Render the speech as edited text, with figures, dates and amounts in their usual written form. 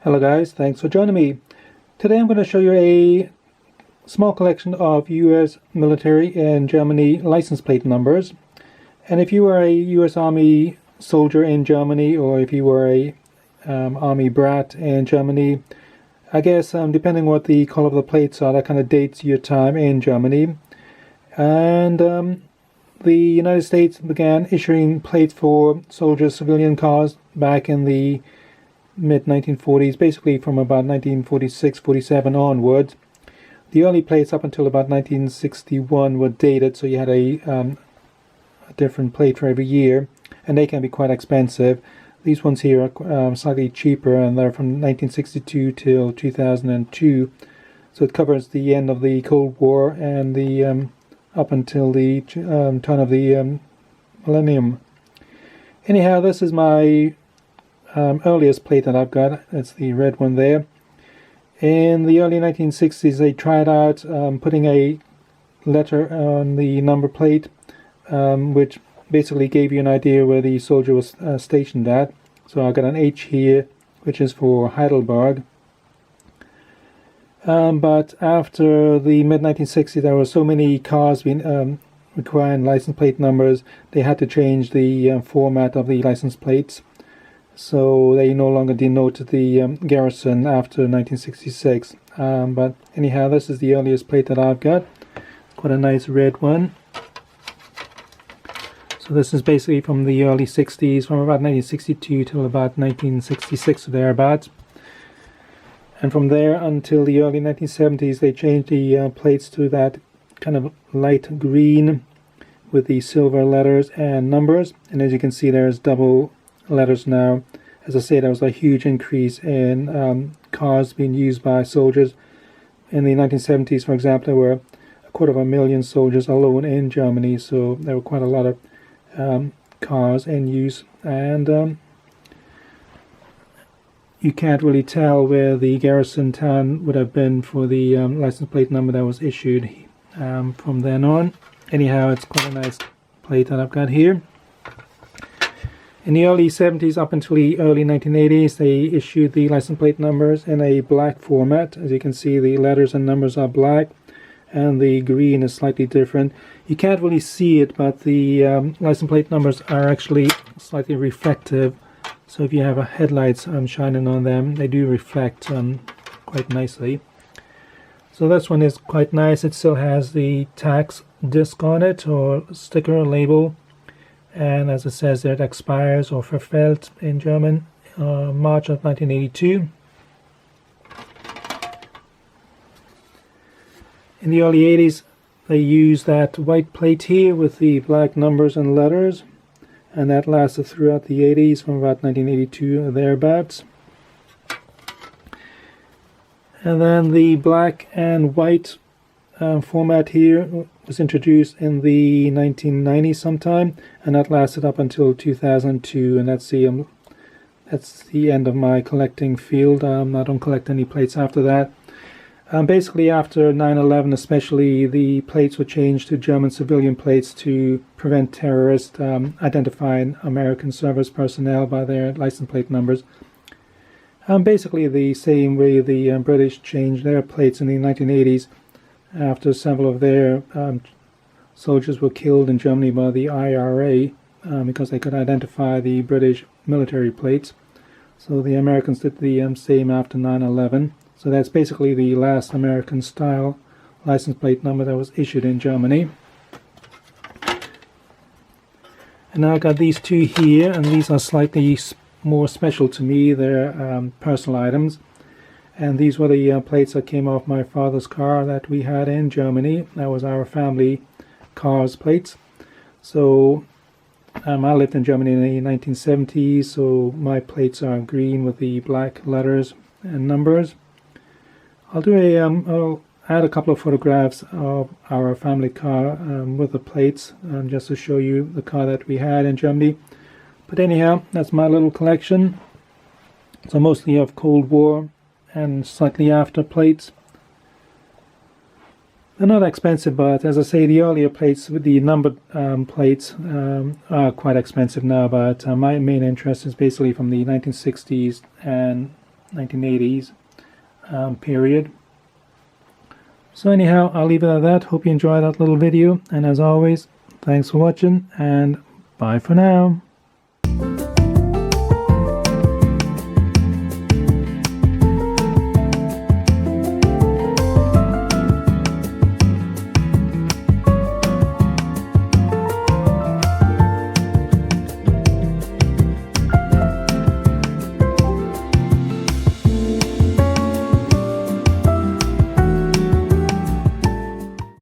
Hello guys, thanks for joining me. Today I'm going to show you a small collection of US military and Germany license plate numbers. And if you were a US Army soldier in Germany, or if you were a Army brat in Germany, I guess depending what the color of the plates are, that kind of dates your time in Germany. And the United States began issuing plates for soldiers' civilian cars back in the mid-1940s, basically from about 1946-47 onwards. The early plates up until about 1961 were dated, so you had a different plate for every year, and they can be quite expensive. These ones here are slightly cheaper, and they're from 1962 till 2002, so it covers the end of the Cold War and the up until the turn of the millennium. Anyhow, this is my earliest plate that I've got. It's the red one there. In the early 1960s, they tried out putting a letter on the number plate, which basically gave you an idea where the soldier was stationed at. So I've got an H here, which is for Heidelberg. But after the mid-1960s, there were so many cars being requiring license plate numbers, they had to change the format of the license plates. So they no longer denote the garrison after 1966. But anyhow, this is the earliest plate that I've got. Quite a nice red one. So this is basically from the early 60s, from about 1962 till about 1966 or thereabouts. And from there until the early 1970s, they changed the plates to that kind of light green with the silver letters and numbers. And as you can see, there's double letters now. As I say, there was a huge increase in cars being used by soldiers. In the 1970s, for example, there were 250,000 soldiers alone in Germany, so there were quite a lot of cars in use, and you can't really tell where the garrison town would have been for the license plate number that was issued from then on. Anyhow, it's quite a nice plate that I've got here. In the early 70s up until the early 1980s, they issued the license plate numbers in a black format. As you can see, the letters and numbers are black, and the green is slightly different. You can't really see it, but the license plate numbers are actually slightly reflective. So if you have headlights shining on them, they do reflect quite nicely. So this one is quite nice. It still has the tax disc on it, or sticker label. And as it says there, it expires, or verfällt in German, March of 1982. In the early 80s, they used that white plate here with the black numbers and letters, and that lasted throughout the 80s from about 1982 or thereabouts. And then the black and white format here was introduced in the 1990s sometime, and that lasted up until 2002, and that's the end of my collecting field. I don't collect any plates after that. Basically, after 9/11 especially, the plates were changed to German civilian plates to prevent terrorists identifying American service personnel by their license plate numbers. Basically the same way the British changed their plates in the 1980s after several of their soldiers were killed in Germany by the IRA because they could identify the British military plates. So the Americans did the same after 9/11. So that's basically the last American-style license plate number that was issued in Germany. And now I got these two here, and these are slightly more special to me. They're personal items. And these were the plates that came off my father's car that we had in Germany. That was our family car's plates. So I lived in Germany in the 1970s, so my plates are green with the black letters and numbers. I'll add a couple of photographs of our family car with the plates, just to show you the car that we had in Germany. But anyhow, that's my little collection. So mostly of Cold War and slightly after plates. They're not expensive, but as I say, the earlier plates with the numbered plates are quite expensive now, but my main interest is basically from the 1960s and 1980s period. So anyhow, I'll leave it at that. Hope you enjoyed that little video, and as always, thanks for watching, and bye for now.